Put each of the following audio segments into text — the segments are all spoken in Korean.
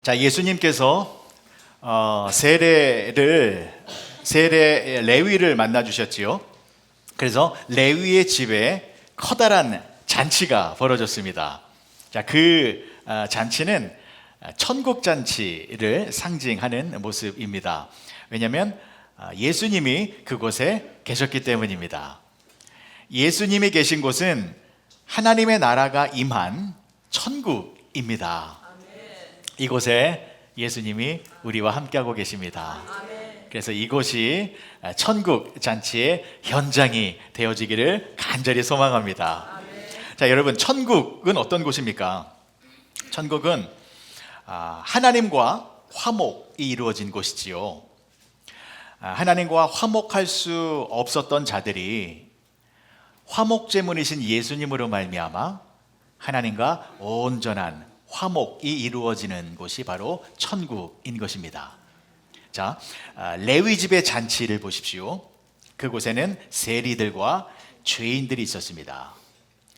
자, 예수님께서 세례 레위를 만나 주셨지요. 그래서 레위의 집에 커다란 잔치가 벌어졌습니다. 자, 그 잔치는 천국 잔치를 상징하는 모습입니다. 왜냐하면 예수님이 그곳에 계셨기 때문입니다. 예수님이 계신 곳은 하나님의 나라가 임한 천국입니다. 이곳에 예수님이 우리와 함께하고 계십니다. 그래서 이곳이 천국 잔치의 현장이 되어지기를 간절히 소망합니다. 자, 여러분, 천국은 어떤 곳입니까? 천국은 하나님과 화목이 이루어진 곳이지요. 하나님과 화목할 수 없었던 자들이 화목 제물이신 예수님으로 말미암아 하나님과 온전한 화목이 이루어지는 곳이 바로 천국인 것입니다. 자, 레위 집의 잔치를 보십시오. 그곳에는 세리들과 죄인들이 있었습니다.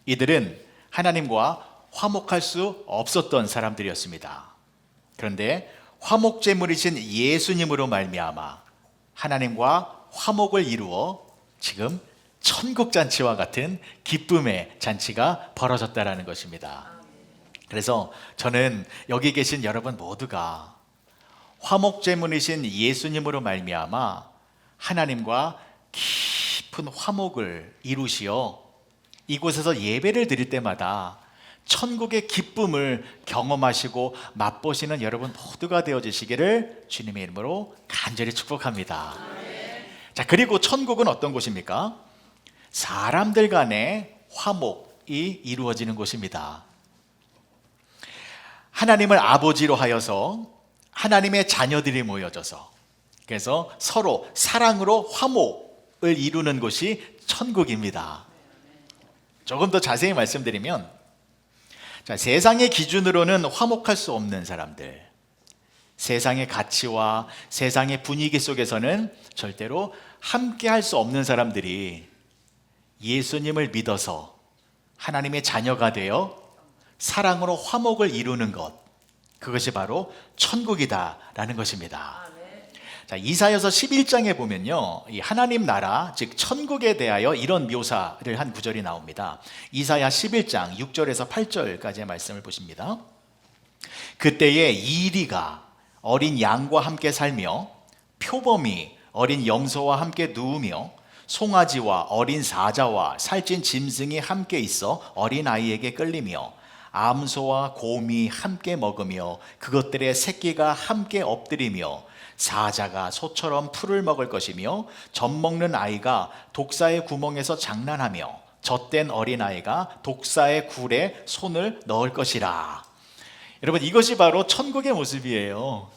이들은 하나님과 화목할 수 없었던 사람들이었습니다. 그런데 화목 제물이신 예수님으로 말미암아 하나님과 화목을 이루어 지금 천국 잔치와 같은 기쁨의 잔치가 벌어졌다라는 것입니다. 그래서 저는 여기 계신 여러분 모두가 화목 제물이신 예수님으로 말미암아 하나님과 깊은 화목을 이루시어 이곳에서 예배를 드릴 때마다 천국의 기쁨을 경험하시고 맛보시는 여러분 모두가 되어지시기를 주님의 이름으로 간절히 축복합니다. 자, 그리고 천국은 어떤 곳입니까? 사람들 간의 화목이 이루어지는 곳입니다. 하나님을 아버지로 하여서 하나님의 자녀들이 모여져서 그래서 서로 사랑으로 화목을 이루는 곳이 천국입니다. 조금 더 자세히 말씀드리면, 자, 세상의 기준으로는 화목할 수 없는 사람들, 세상의 가치와 세상의 분위기 속에서는 절대로 함께 할 수 없는 사람들이 예수님을 믿어서 하나님의 자녀가 되어 사랑으로 화목을 이루는 것, 그것이 바로 천국이다라는 것입니다. 자, 이사야서 11장에 보면요, 이 하나님 나라, 즉 천국에 대하여 이런 묘사를 한 구절이 나옵니다. 이사야 11장 6절에서 8절까지의 말씀을 보십니다. 그때에 이리가 어린 양과 함께 살며 표범이 어린 염소와 함께 누우며 송아지와 어린 사자와 살찐 짐승이 함께 있어 어린아이에게 끌리며 암소와 곰이 함께 먹으며 그것들의 새끼가 함께 엎드리며 사자가 소처럼 풀을 먹을 것이며 젖먹는 아이가 독사의 구멍에서 장난하며 젖된 어린아이가 독사의 굴에 손을 넣을 것이라. 여러분, 이것이 바로 천국의 모습이에요.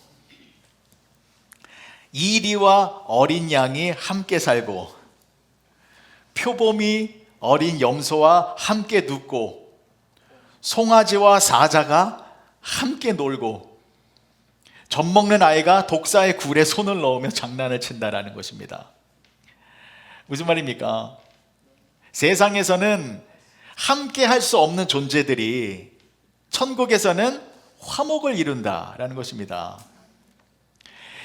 이리와 어린 양이 함께 살고 표범이 어린 염소와 함께 눕고 송아지와 사자가 함께 놀고 젖먹는 아이가 독사의 굴에 손을 넣으며 장난을 친다라는 것입니다. 무슨 말입니까? 세상에서는 함께 할 수 없는 존재들이 천국에서는 화목을 이룬다라는 것입니다.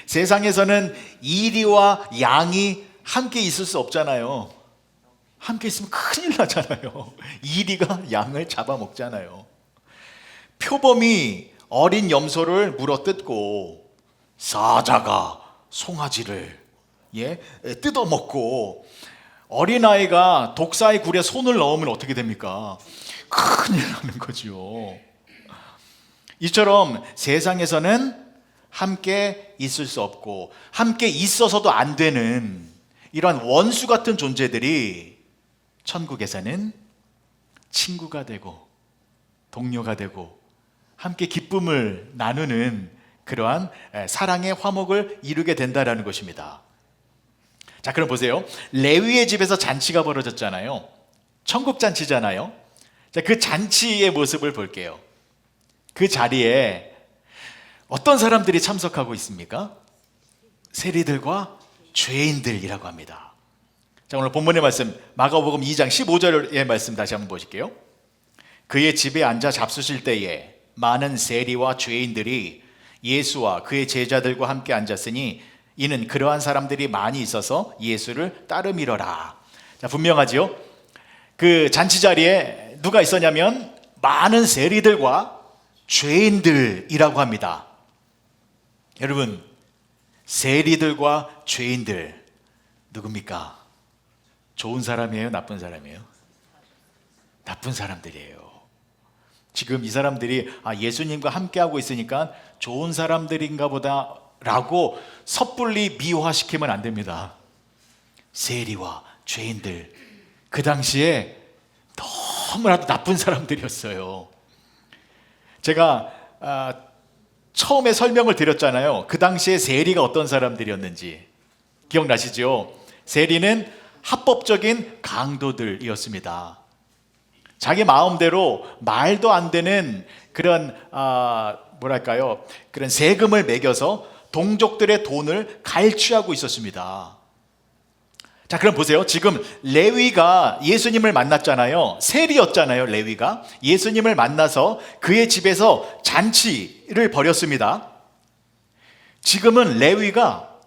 세상에서는 이리와 양이 함께 있을 수 없잖아요. 함께 있으면 큰일 나잖아요. 이리가 양을 잡아먹잖아요. 표범이 어린 염소를 물어뜯고 사자가 송아지를 뜯어먹고 어린아이가 독사의 굴에 손을 넣으면 어떻게 됩니까? 큰일 나는 거죠. 이처럼 세상에서는 함께 있을 수 없고 함께 있어서도 안 되는 이러한 원수 같은 존재들이 천국에서는 친구가 되고 동료가 되고 함께 기쁨을 나누는 그러한 사랑의 화목을 이루게 된다라는 것입니다. 자, 그럼 보세요. 레위의 집에서 잔치가 벌어졌잖아요. 천국 잔치잖아요. 자, 그 잔치의 모습을 볼게요. 그 자리에 어떤 사람들이 참석하고 있습니까? 세리들과 죄인들이라고 합니다. 자, 오늘 본문의 말씀 마가복음 2장 15절의 말씀 다시 한번 보실게요. 그의 집에 앉아 잡수실 때에 많은 세리와 죄인들이 예수와 그의 제자들과 함께 앉았으니 이는 그러한 사람들이 많이 있어서 예수를 따르미러라. 자, 분명하지요? 그 잔치 자리에 누가 있었냐면 많은 세리들과 죄인들이라고 합니다. 여러분, 세리들과 죄인들 누굽니까? 좋은 사람이에요? 나쁜 사람이에요? 나쁜 사람들이에요. 지금 이 사람들이 예수님과 함께하고 있으니까 좋은 사람들인가 보다 라고 섣불리 미화시키면 안 됩니다. 세리와 죄인들, 그 당시에 너무나도 나쁜 사람들이었어요. 제가 처음에 설명을 드렸잖아요. 그 당시에 세리가 어떤 사람들이었는지 기억나시죠? 세리는 합법적인 강도들이었습니다. 자기 마음대로 말도 안 되는 그런 그런 세금을 매겨서 동족들의 돈을 갈취하고 있었습니다. 자, 그럼 보세요. 지금 레위가 예수님을 만났잖아요. 세리였잖아요. 레위가 예수님을 만나서 그의 집에서 잔치를 벌였습니다. 지금은 레위가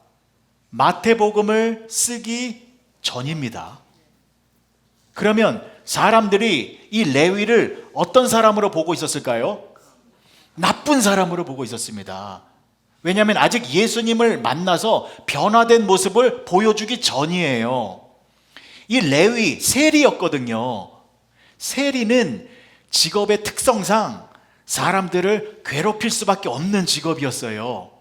마태복음을 쓰기 전입니다. 그러면 사람들이 이 레위를 어떤 사람으로 보고 있었을까요? 나쁜 사람으로 보고 있었습니다. 왜냐하면 아직 예수님을 만나서 변화된 모습을 보여주기 전이에요. 이 레위, 세리였거든요. 세리는 직업의 특성상 사람들을 괴롭힐 수밖에 없는 직업이었어요.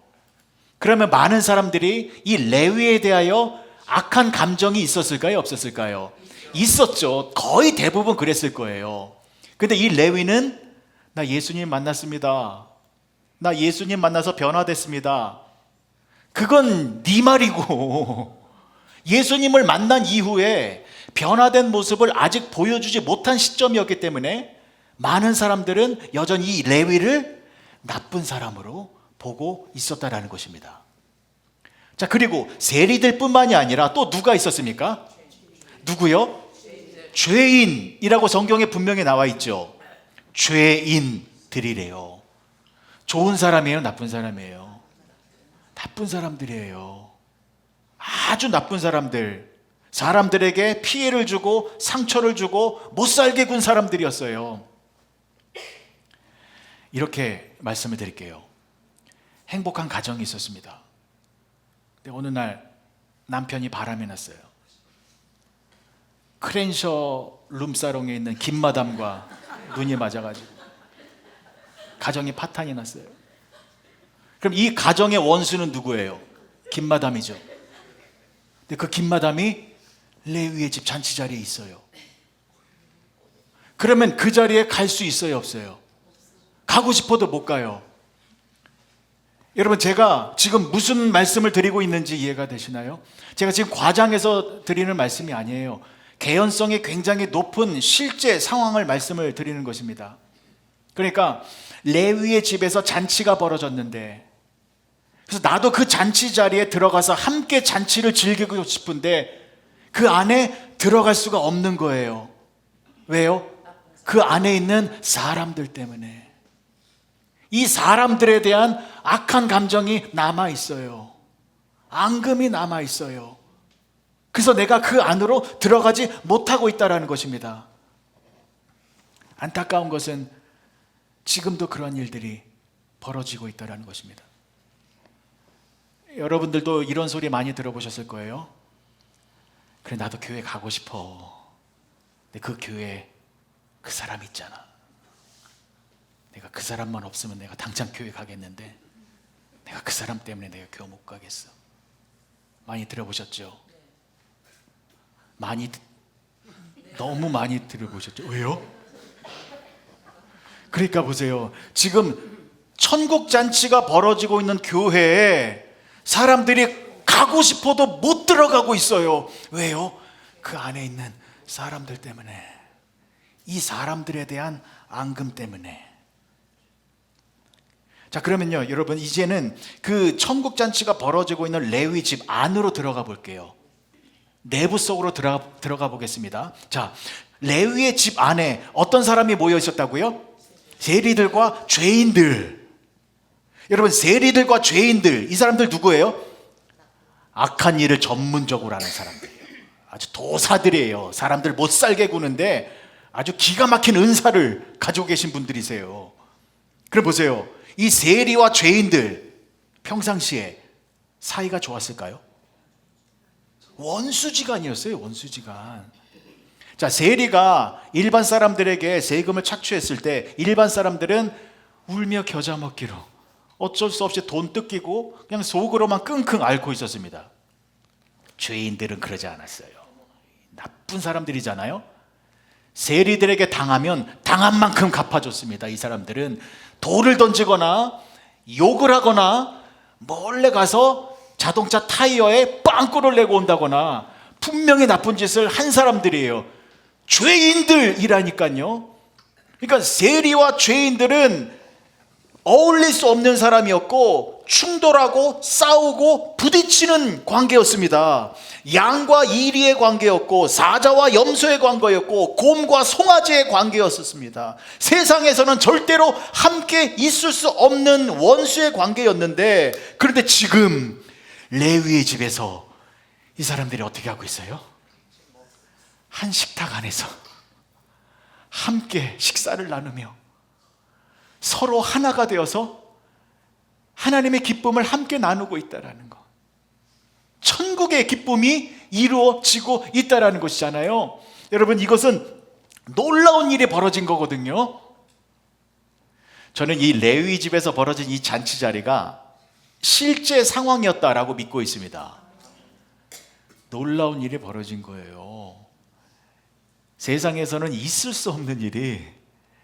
그러면 많은 사람들이 이 레위에 대하여 악한 감정이 있었을까요? 없었을까요? 있었죠. 거의 대부분 그랬을 거예요. 근데 이 레위는 나 예수님 만났습니다. 나 예수님 만나서 변화됐습니다. 그건 네 말이고 예수님을 만난 이후에 변화된 모습을 아직 보여주지 못한 시점이었기 때문에 많은 사람들은 여전히 이 레위를 나쁜 사람으로 보고 있었다라는 것입니다. 자, 그리고 세리들뿐만이 아니라 또 누가 있었습니까? 누구요? 죄인이라고 성경에 분명히 나와 있죠. 죄인들이래요. 좋은 사람이에요? 나쁜 사람이에요? 나쁜 사람들이에요. 아주 나쁜 사람들. 사람들에게 피해를 주고 상처를 주고 못 살게 군 사람들이었어요. 이렇게 말씀을 드릴게요. 행복한 가정이 있었습니다. 근데 어느 날 남편이 바람이 났어요. 크렌셔 룸사롱에 있는 김마담과 눈이 맞아가지고 가정이 파탄이 났어요. 그럼 이 가정의 원수는 누구예요? 김마담이죠. 근데 그 김마담이 레위의 집 잔치 자리에 있어요. 그러면 그 자리에 갈 수 있어요? 없어요? 가고 싶어도 못 가요. 여러분, 제가 지금 무슨 말씀을 드리고 있는지 이해가 되시나요? 제가 지금 과장해서 드리는 말씀이 아니에요. 개연성이 굉장히 높은 실제 상황을 말씀을 드리는 것입니다. 그러니까 레위의 집에서 잔치가 벌어졌는데, 그래서 나도 그 잔치 자리에 들어가서 함께 잔치를 즐기고 싶은데 그 안에 들어갈 수가 없는 거예요. 왜요? 그 안에 있는 사람들 때문에. 이 사람들에 대한 악한 감정이 남아 있어요. 앙금이 남아 있어요. 그래서 내가 그 안으로 들어가지 못하고 있다는 것입니다. 안타까운 것은 지금도 그런 일들이 벌어지고 있다는 것입니다. 여러분들도 이런 소리 많이 들어보셨을 거예요. 그래, 나도 교회 가고 싶어. 근데 그 교회에 그 사람 있잖아. 내가 그 사람만 없으면 내가 당장 교회 가겠는데 내가 그 사람 때문에 내가 교회 못 가겠어. 많이 들어보셨죠? 너무 많이 들어보셨죠? 왜요? 그러니까 보세요. 지금 천국 잔치가 벌어지고 있는 교회에 사람들이 가고 싶어도 못 들어가고 있어요. 왜요? 그 안에 있는 사람들 때문에. 이 사람들에 대한 앙금 때문에. 자, 그러면요, 여러분, 이제는 그 천국 잔치가 벌어지고 있는 레위 집 안으로 들어가 볼게요. 내부 속으로 들어가 보겠습니다. 자, 레위의 집 안에 어떤 사람이 모여 있었다고요? 세리들과 죄인들. 여러분, 세리들과 죄인들, 이 사람들 누구예요? 악한 일을 전문적으로 하는 사람들이에요. 아주 도사들이에요. 사람들 못 살게 구는데 아주 기가 막힌 은사를 가지고 계신 분들이세요. 그럼 보세요. 이 세리와 죄인들 평상시에 사이가 좋았을까요? 원수지간이었어요. 원수지간. 자, 세리가 일반 사람들에게 세금을 착취했을 때 일반 사람들은 울며 겨자 먹기로 어쩔 수 없이 돈 뜯기고 그냥 속으로만 끙끙 앓고 있었습니다. 죄인들은 그러지 않았어요. 나쁜 사람들이잖아요. 세리들에게 당하면 당한 만큼 갚아줬습니다. 이 사람들은 돌을 던지거나 욕을 하거나 몰래 가서 자동차 타이어에 빵꾸를 내고 온다거나 분명히 나쁜 짓을 한 사람들이에요. 죄인들이라니까요. 그러니까 세리와 죄인들은 어울릴 수 없는 사람이었고 충돌하고 싸우고 부딪히는 관계였습니다. 양과 이리의 관계였고 사자와 염소의 관계였고 곰과 송아지의 관계였었습니다. 세상에서는 절대로 함께 있을 수 없는 원수의 관계였는데, 그런데 지금 레위의 집에서 이 사람들이 어떻게 하고 있어요? 한 식탁 안에서 함께 식사를 나누며 서로 하나가 되어서 하나님의 기쁨을 함께 나누고 있다라는 것. 천국의 기쁨이 이루어지고 있다라는 것이잖아요. 여러분, 이것은 놀라운 일이 벌어진 거거든요. 저는 이 레위 집에서 벌어진 이 잔치 자리가 실제 상황이었다라고 믿고 있습니다. 놀라운 일이 벌어진 거예요. 세상에서는 있을 수 없는 일이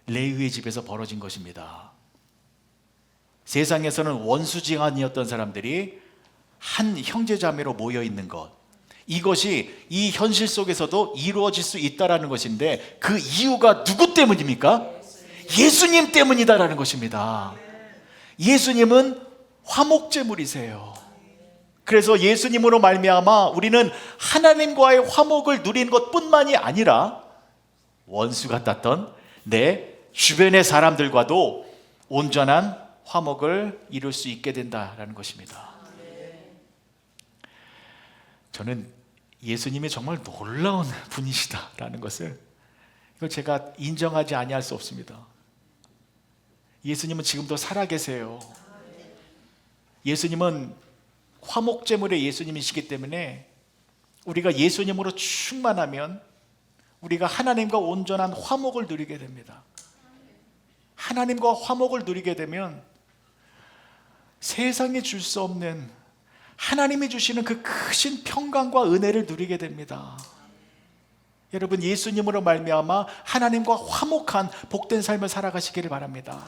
레위의 집에서 벌어진 것입니다. 세상에서는 원수지간이었던 사람들이 한 형제자매로 모여 있는 것, 이것이 이 현실 속에서도 이루어질 수 있다라는 것인데, 그 이유가 누구 때문입니까? 예수님 때문이다라는 것입니다. 예수님은 화목제물이세요. 그래서 예수님으로 말미암아 우리는 하나님과의 화목을 누린 것뿐만이 아니라 원수 같았던 내 주변의 사람들과도 온전한 화목을 이룰 수 있게 된다라는 것입니다. 저는 예수님이 정말 놀라운 분이시다라는 것을, 이걸 제가 인정하지 아니할 수 없습니다. 예수님은 지금도 살아계세요. 예수님은 화목제물의 예수님이시기 때문에 우리가 예수님으로 충만하면 우리가 하나님과 온전한 화목을 누리게 됩니다. 하나님과 화목을 누리게 되면 세상에 줄 수 없는 하나님이 주시는 그 크신 평강과 은혜를 누리게 됩니다. 여러분, 예수님으로 말미암아 하나님과 화목한 복된 삶을 살아가시기를 바랍니다.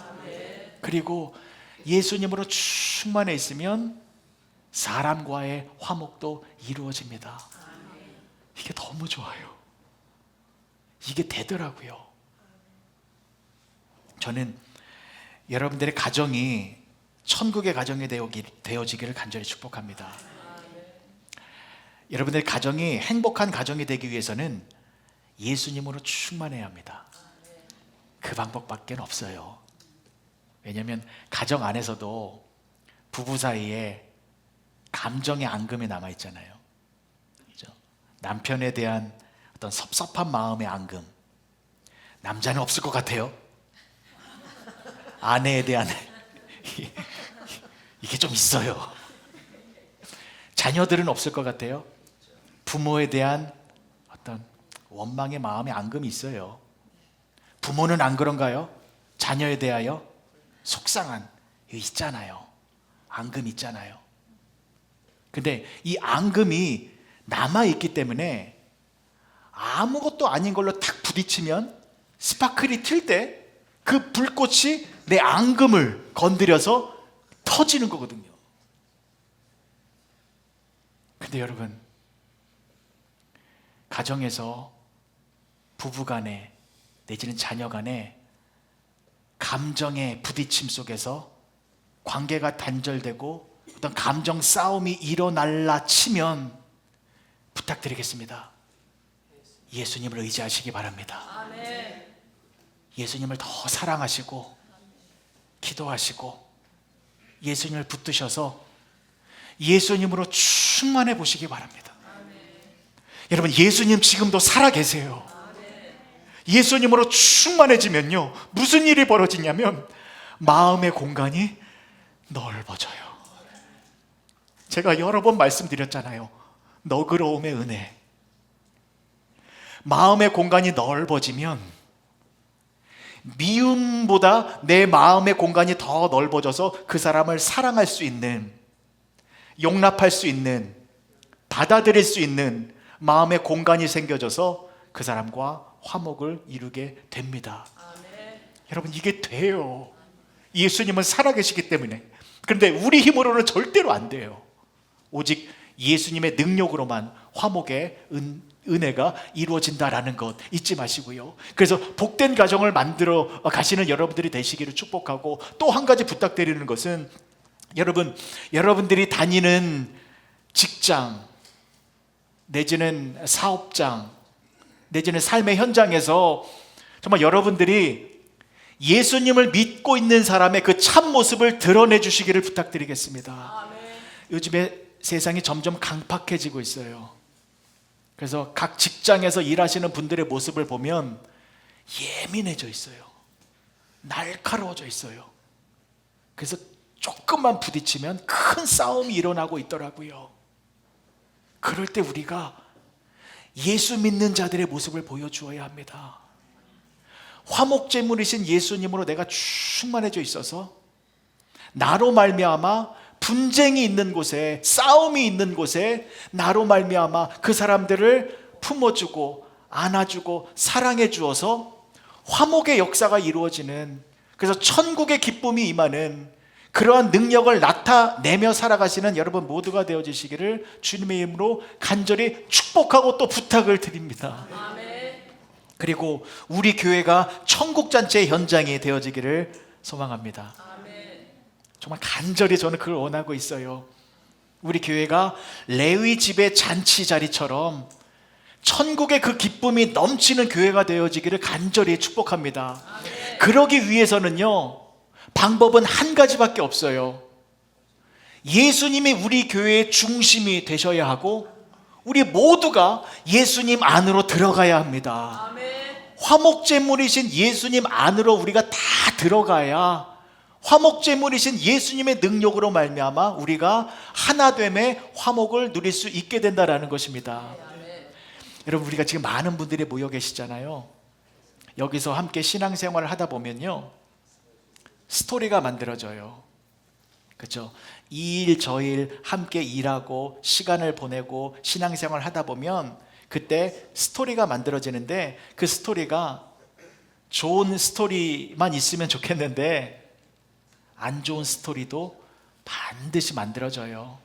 그리고 예수님으로 충만해 있으면 사람과의 화목도 이루어집니다. 이게 너무 좋아요. 이게 되더라고요. 저는 여러분들의 가정이 천국의 가정이 되어지기를 간절히 축복합니다. 여러분들의 가정이 행복한 가정이 되기 위해서는 예수님으로 충만해야 합니다. 그 방법밖에 없어요. 왜냐하면 가정 안에서도 부부 사이에 감정의 앙금이 남아있잖아요. 그렇죠? 남편에 대한 어떤 섭섭한 마음의 앙금, 남자는 없을 것 같아요. 아내에 대한 이게 좀 있어요. 자녀들은 없을 것 같아요. 부모에 대한 어떤 원망의 마음의 앙금이 있어요. 부모는 안 그런가요? 자녀에 대하여 속상한 이거 있잖아요. 앙금 있잖아요. 근데 이 앙금이 남아있기 때문에 아무것도 아닌 걸로 탁 부딪히면 스파클이 튈 때 그 불꽃이 내 앙금을 건드려서 터지는 거거든요. 근데 여러분, 가정에서 부부간에 내지는 자녀간에 감정의 부딪힘 속에서 관계가 단절되고 어떤 감정 싸움이 일어날라 치면 부탁드리겠습니다. 예수님을 의지하시기 바랍니다. 예수님을 더 사랑하시고 기도하시고 예수님을 붙드셔서 예수님으로 충만해 보시기 바랍니다. 여러분, 예수님 지금도 살아 계세요. 예수님으로 충만해지면요, 무슨 일이 벌어지냐면 마음의 공간이 넓어져요. 제가 여러 번 말씀드렸잖아요. 너그러움의 은혜. 마음의 공간이 넓어지면 미움보다 내 마음의 공간이 더 넓어져서 그 사람을 사랑할 수 있는, 용납할 수 있는, 받아들일 수 있는 마음의 공간이 생겨져서 그 사람과 화목을 이루게 됩니다. 여러분, 이게 돼요. 예수님은 살아계시기 때문에. 그런데 우리 힘으로는 절대로 안 돼요. 오직 예수님의 능력으로만 화목의 은혜가 이루어진다라는 것 잊지 마시고요. 그래서 복된 가정을 만들어 가시는 여러분들이 되시기를 축복하고, 또 한 가지 부탁드리는 것은, 여러분들이 다니는 직장 내지는 사업장 내지는 삶의 현장에서 정말 여러분들이 예수님을 믿고 있는 사람의 그 참모습을 드러내 주시기를 부탁드리겠습니다. 요즘에 세상이 점점 강팍해지고 있어요. 그래서 각 직장에서 일하시는 분들의 모습을 보면 예민해져 있어요. 날카로워져 있어요. 그래서 조금만 부딪히면 큰 싸움이 일어나고 있더라고요. 그럴 때 우리가 예수 믿는 자들의 모습을 보여주어야 합니다. 화목제물이신 예수님으로 내가 충만해져 있어서 나로 말미암아 분쟁이 있는 곳에, 싸움이 있는 곳에 나로 말미암아 그 사람들을 품어주고 안아주고 사랑해 주어서 화목의 역사가 이루어지는, 그래서 천국의 기쁨이 임하는 그러한 능력을 나타내며 살아가시는 여러분 모두가 되어지시기를 주님의 이름으로 간절히 축복하고 또 부탁을 드립니다. 그리고 우리 교회가 천국잔치의 현장이 되어지기를 소망합니다. 정말 간절히 저는 그걸 원하고 있어요. 우리 교회가 레위 집의 잔치 자리처럼 천국의 그 기쁨이 넘치는 교회가 되어지기를 간절히 축복합니다. 그러기 위해서는요, 방법은 한 가지밖에 없어요. 예수님이 우리 교회의 중심이 되셔야 하고, 우리 모두가 예수님 안으로 들어가야 합니다. 화목제물이신 예수님 안으로 우리가 다 들어가야 화목제물이신 예수님의 능력으로 말미암아 우리가 하나됨의 화목을 누릴 수 있게 된다라는 것입니다. 여러분, 우리가 지금 많은 분들이 모여 계시잖아요. 여기서 함께 신앙생활을 하다 보면요, 스토리가 만들어져요. 그렇죠? 이 일 저 일 함께 일하고 시간을 보내고 신앙생활 하다 보면 그때 스토리가 만들어지는데, 그 스토리가 좋은 스토리만 있으면 좋겠는데 안 좋은 스토리도 반드시 만들어져요.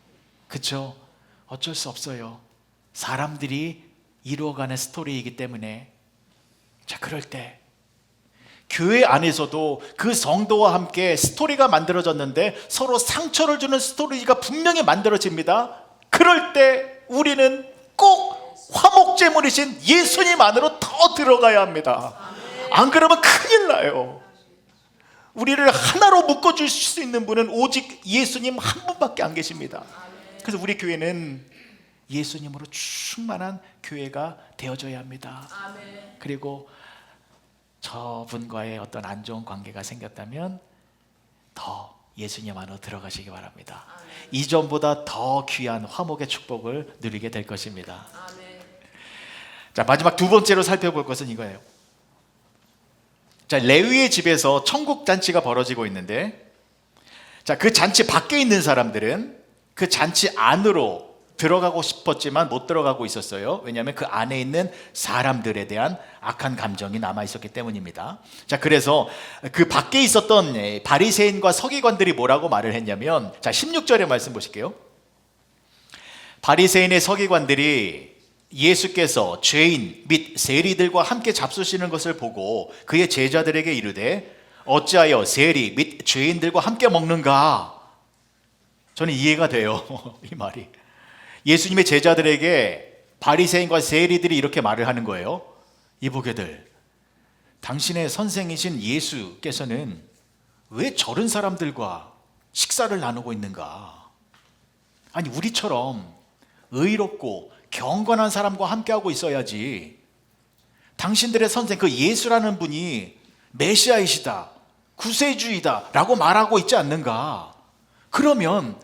그렇죠? 어쩔 수 없어요. 사람들이 이루어가는 스토리이기 때문에. 자, 그럴 때 교회 안에서도 그 성도와 함께 스토리가 만들어졌는데 서로 상처를 주는 스토리가 분명히 만들어집니다. 그럴 때 우리는 꼭 화목제물이신 예수님 안으로 더 들어가야 합니다. 안 그러면 큰일 나요. 우리를 하나로 묶어줄 수 있는 분은 오직 예수님 한 분밖에 안 계십니다. 그래서 우리 교회는 예수님으로 충만한 교회가 되어져야 합니다. 그리고 저분과의 어떤 안 좋은 관계가 생겼다면 더 예수님 안으로 들어가시기 바랍니다. 이전보다 더 귀한 화목의 축복을 누리게 될 것입니다. 자, 마지막 두 번째로 살펴볼 것은 이거예요. 자, 레위의 집에서 천국 잔치가 벌어지고 있는데, 자, 그 잔치 밖에 있는 사람들은 그 잔치 안으로 들어가고 싶었지만 못 들어가고 있었어요. 왜냐하면 그 안에 있는 사람들에 대한 악한 감정이 남아 있었기 때문입니다. 자, 그래서 그 밖에 있었던 바리새인과 서기관들이 뭐라고 말을 했냐면, 자, 16절의 말씀 보실게요. 바리새인의 서기관들이 예수께서 죄인 및 세리들과 함께 잡수시는 것을 보고 그의 제자들에게 이르되 어찌하여 세리 및 죄인들과 함께 먹는가? 저는 이해가 돼요. 이 말이. 예수님의 제자들에게 바리새인과 세리들이 이렇게 말을 하는 거예요. 이보게들, 당신의 선생이신 예수께서는 왜 저런 사람들과 식사를 나누고 있는가? 아니, 우리처럼 의롭고 경건한 사람과 함께하고 있어야지. 당신들의 선생, 그 예수라는 분이 메시아이시다, 구세주이다 라고 말하고 있지 않는가? 그러면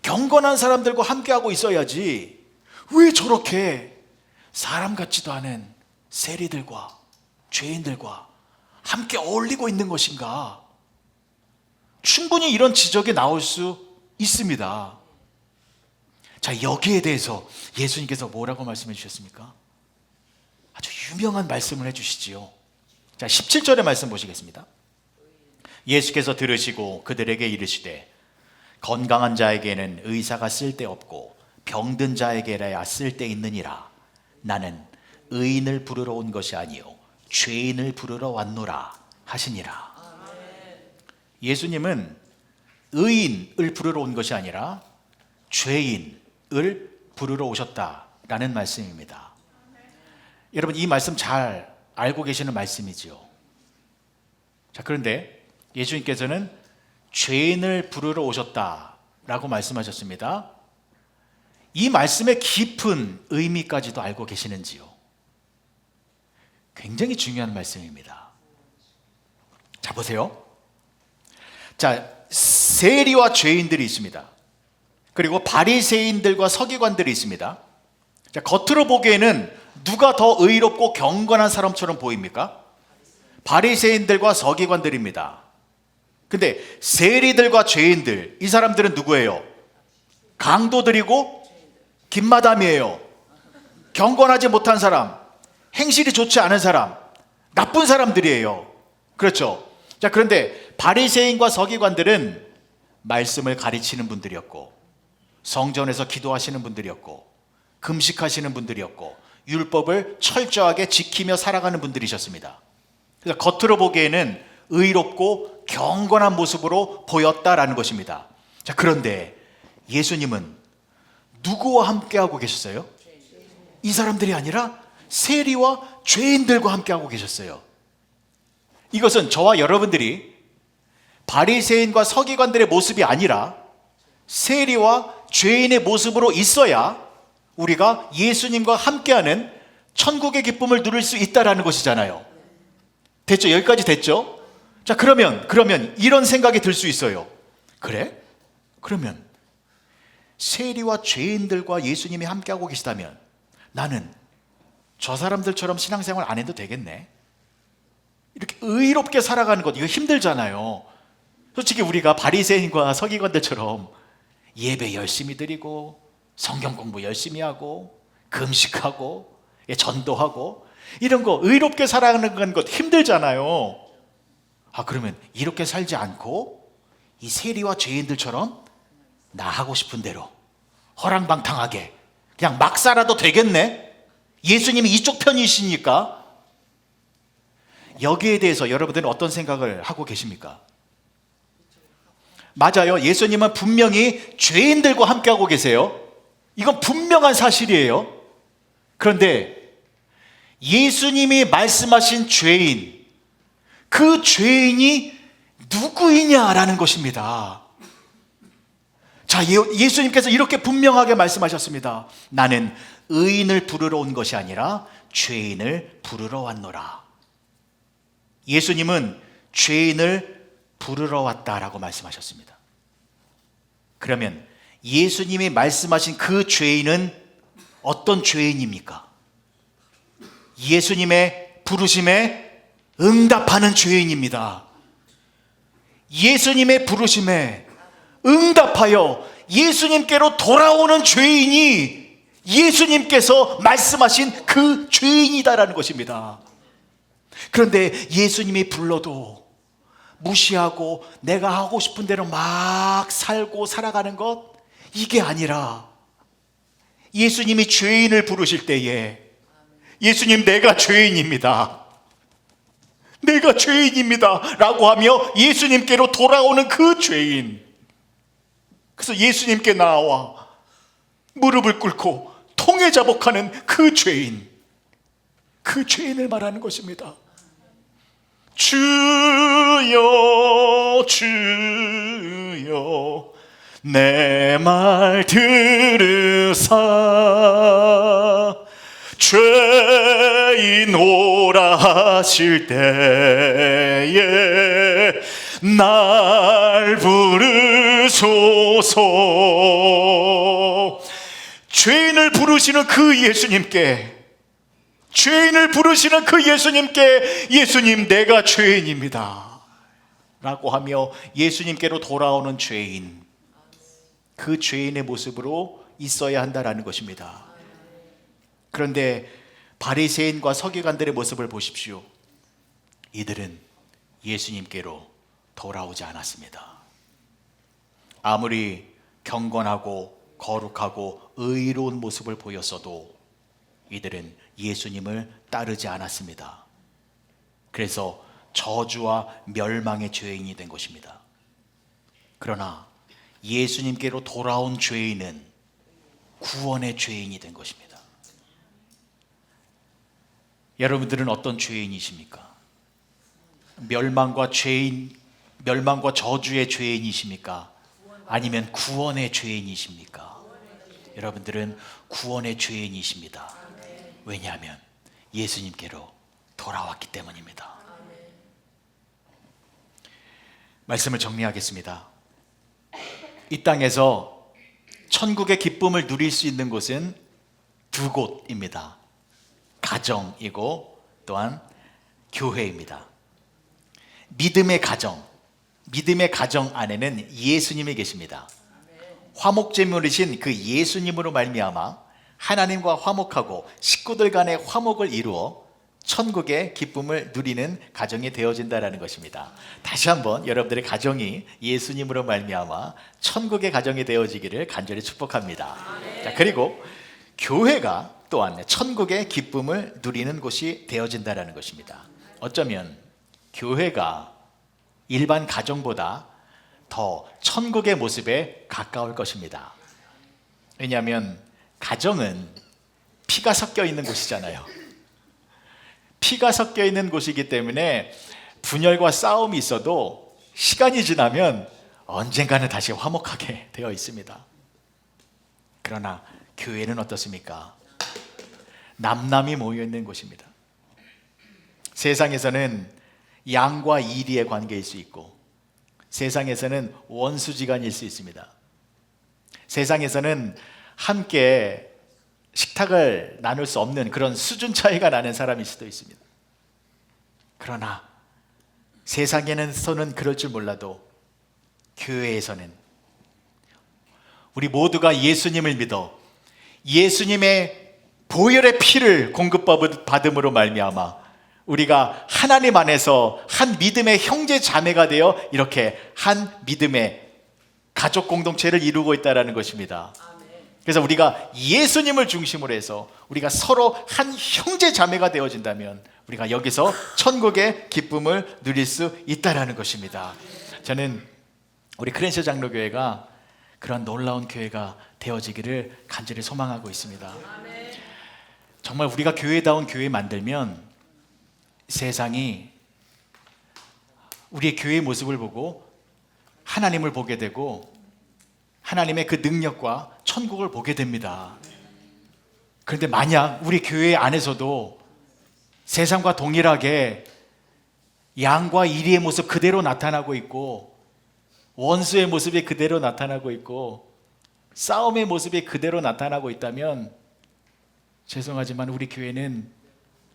경건한 사람들과 함께하고 있어야지. 왜 저렇게 사람 같지도 않은 세리들과 죄인들과 함께 어울리고 있는 것인가? 충분히 이런 지적이 나올 수 있습니다. 자, 여기에 대해서 예수님께서 뭐라고 말씀해 주셨습니까? 아주 유명한 말씀을 해주시지요. 자, 17절의 말씀 보시겠습니다. 예수께서 들으시고 그들에게 이르시되 건강한 자에게는 의사가 쓸데없고 병든 자에게라야 쓸데있느니라. 나는 의인을 부르러 온 것이 아니요 죄인을 부르러 왔노라 하시니라. 예수님은 의인을 부르러 온 것이 아니라 죄인을 부르러 오셨다라는 말씀입니다. 여러분, 이 말씀 잘 알고 계시는 말씀이지요. 자, 그런데 예수님께서는 죄인을 부르러 오셨다라고 말씀하셨습니다. 이 말씀의 깊은 의미까지도 알고 계시는지요? 굉장히 중요한 말씀입니다. 자, 보세요. 자, 세리와 죄인들이 있습니다. 그리고 바리새인들과 서기관들이 있습니다. 자, 겉으로 보기에는 누가 더 의롭고 경건한 사람처럼 보입니까? 바리새인들과 서기관들입니다. 근데 세리들과 죄인들, 이 사람들은 누구예요? 강도들이고 김마담이에요. 경건하지 못한 사람, 행실이 좋지 않은 사람, 나쁜 사람들이에요. 그렇죠? 자, 그런데 바리새인과 서기관들은 말씀을 가르치는 분들이었고, 성전에서 기도하시는 분들이었고, 금식하시는 분들이었고, 율법을 철저하게 지키며 살아가는 분들이셨습니다. 그래서 겉으로 보기에는 의롭고 경건한 모습으로 보였다라는 것입니다. 자, 그런데 예수님은 누구와 함께하고 계셨어요? 이 사람들이 아니라 세리와 죄인들과 함께하고 계셨어요. 이것은 저와 여러분들이 바리새인과 서기관들의 모습이 아니라 세리와 죄인의 모습으로 있어야 우리가 예수님과 함께하는 천국의 기쁨을 누릴 수 있다라는 것이잖아요. 됐죠? 여기까지 됐죠? 자, 그러면 이런 생각이 들 수 있어요. 그래? 그러면 세리와 죄인들과 예수님이 함께하고 계시다면 나는 저 사람들처럼 신앙생활 안 해도 되겠네. 이렇게 의롭게 살아가는 것, 이거 힘들잖아요. 솔직히 우리가 바리새인과 서기관들처럼 예배 열심히 드리고 성경 공부 열심히 하고 금식하고 전도하고 이런 거 의롭게 살아가는 것 힘들잖아요. 아, 그러면 이렇게 살지 않고 이 세리와 죄인들처럼 나 하고 싶은 대로 허랑방탕하게 그냥 막 살아도 되겠네? 예수님이 이쪽 편이시니까. 여기에 대해서 여러분들은 어떤 생각을 하고 계십니까? 맞아요. 예수님은 분명히 죄인들과 함께하고 계세요. 이건 분명한 사실이에요. 그런데 예수님이 말씀하신 죄인, 그 죄인이 누구이냐라는 것입니다. 자, 예수님께서 이렇게 분명하게 말씀하셨습니다. 나는 의인을 부르러 온 것이 아니라 죄인을 부르러 왔노라. 예수님은 죄인을 부르러 왔다라고 말씀하셨습니다. 그러면 예수님이 말씀하신 그 죄인은 어떤 죄인입니까? 예수님의 부르심에 응답하는 죄인입니다. 예수님의 부르심에 응답하여 예수님께로 돌아오는 죄인이 예수님께서 말씀하신 그 죄인이다라는 것입니다. 그런데 예수님이 불러도 무시하고 내가 하고 싶은 대로 막 살고 살아가는 것, 이게 아니라 예수님이 죄인을 부르실 때에 예수님, 내가 죄인입니다, 내가 죄인입니다 라고 하며 예수님께로 돌아오는 그 죄인, 그래서 예수님께 나와 무릎을 꿇고 통회자복하는 그 죄인, 그 죄인을 말하는 것입니다. 주여 주여 내 말 들으사 죄인 오라 하실 때에 날 부르소서. 죄인을 부르시는 그 예수님께, 죄인을 부르시는 그 예수님께, 예수님 내가 죄인입니다 라고 하며 예수님께로 돌아오는 죄인, 그 죄인의 모습으로 있어야 한다라는 것입니다. 그런데 바리새인과 서기관들의 모습을 보십시오. 이들은 예수님께로 돌아오지 않았습니다. 아무리 경건하고 거룩하고 의로운 모습을 보였어도 이들은 예수님을 따르지 않았습니다. 그래서 저주와 멸망의 죄인이 된 것입니다. 그러나 예수님께로 돌아온 죄인은 구원의 죄인이 된 것입니다. 여러분들은 어떤 죄인이십니까? 멸망과 저주의 죄인이십니까? 아니면 구원의 죄인이십니까? 여러분들은 구원의 죄인이십니다. 왜냐하면 예수님께로 돌아왔기 때문입니다. 말씀을 정리하겠습니다. 이 땅에서 천국의 기쁨을 누릴 수 있는 곳은 두 곳입니다. 가정이고 또한 교회입니다. 믿음의 가정 안에는 예수님이 계십니다. 화목제물이신 그 예수님으로 말미암아 하나님과 화목하고 식구들 간의 화목을 이루어 천국의 기쁨을 누리는 가정이 되어진다라는 것입니다. 다시 한번 여러분들의 가정이 예수님으로 말미암아 천국의 가정이 되어지기를 간절히 축복합니다. 자, 그리고 교회가 또한 천국의 기쁨을 누리는 곳이 되어진다라는 것입니다. 어쩌면 교회가 일반 가정보다 더 천국의 모습에 가까울 것입니다. 왜냐하면 가정은 피가 섞여 있는 곳이잖아요. 피가 섞여 있는 곳이기 때문에 분열과 싸움이 있어도 시간이 지나면 언젠가는 다시 화목하게 되어 있습니다. 그러나 교회는 어떻습니까? 남남이 모여 있는 곳입니다. 세상에서는 양과 이리의 관계일 수 있고, 세상에서는 원수지간일 수 있습니다. 세상에서는 함께 식탁을 나눌 수 없는 그런 수준 차이가 나는 사람일 수도 있습니다. 그러나 세상에서는 그럴 줄 몰라도 교회에서는 우리 모두가 예수님을 믿어 예수님의 보혈의 피를 공급받음으로 말미암아 우리가 하나님 안에서 한 믿음의 형제 자매가 되어 이렇게 한 믿음의 가족 공동체를 이루고 있다는 것입니다. 그래서 우리가 예수님을 중심으로 해서 우리가 서로 한 형제 자매가 되어진다면 우리가 여기서 천국의 기쁨을 누릴 수 있다는 것입니다. 저는 우리 크랜셔 장로교회가 그런 놀라운 교회가 되어지기를 간절히 소망하고 있습니다. 정말 우리가 교회다운 교회 만들면 세상이 우리의 교회의 모습을 보고 하나님을 보게 되고 하나님의 그 능력과 천국을 보게 됩니다. 그런데 만약 우리 교회 안에서도 세상과 동일하게 양과 이리의 모습 그대로 나타나고 있고 원수의 모습이 그대로 나타나고 있고 싸움의 모습이 그대로 나타나고 있다면 죄송하지만 우리 교회는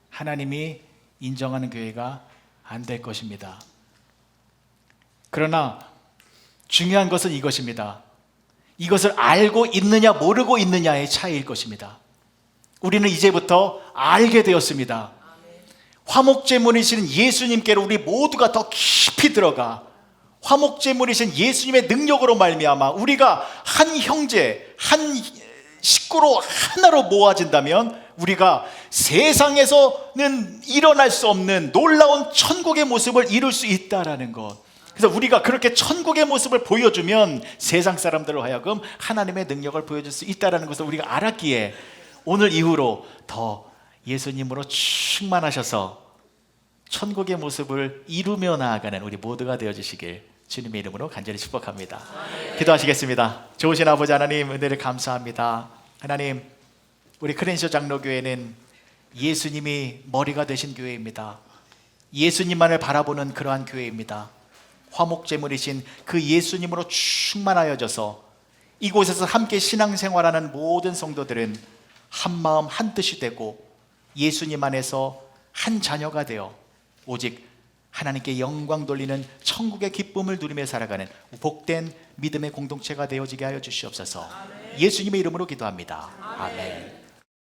하나님이 인정하는 교회가 안 될 것입니다. 그러나 중요한 것은 이것입니다. 이것을 알고 있느냐 모르고 있느냐의 차이일 것입니다. 우리는 이제부터 알게 되었습니다. 화목제물이신 예수님께로 우리 모두가 더 깊이 들어가 화목제물이신 예수님의 능력으로 말미암아 우리가 한 형제, 한 식구로 하나로 모아진다면 우리가 세상에서는 일어날 수 없는 놀라운 천국의 모습을 이룰 수 있다라는 것. 그래서 우리가 그렇게 천국의 모습을 보여주면 세상 사람들로 하여금 하나님의 능력을 보여줄 수 있다는 것을 우리가 알았기에 오늘 이후로 더 예수님으로 충만하셔서 천국의 모습을 이루며 나아가는 우리 모두가 되어주시길 주님의 이름으로 간절히 축복합니다. 기도하시겠습니다. 좋으신 아버지 하나님, 은혜를 감사합니다. 하나님, 우리 크랜셔 장로교회는 예수님이 머리가 되신 교회입니다. 예수님만을 바라보는 그러한 교회입니다. 화목제물이신 그 예수님으로 충만하여져서 이곳에서 함께 신앙생활하는 모든 성도들은 한마음 한뜻이 되고 예수님 안에서 한 자녀가 되어 오직 하나님께 영광 돌리는 천국의 기쁨을 누리며 살아가는 복된 믿음의 공동체가 되어지게 하여 주시옵소서. 예수님의 이름으로 기도합니다. 아멘.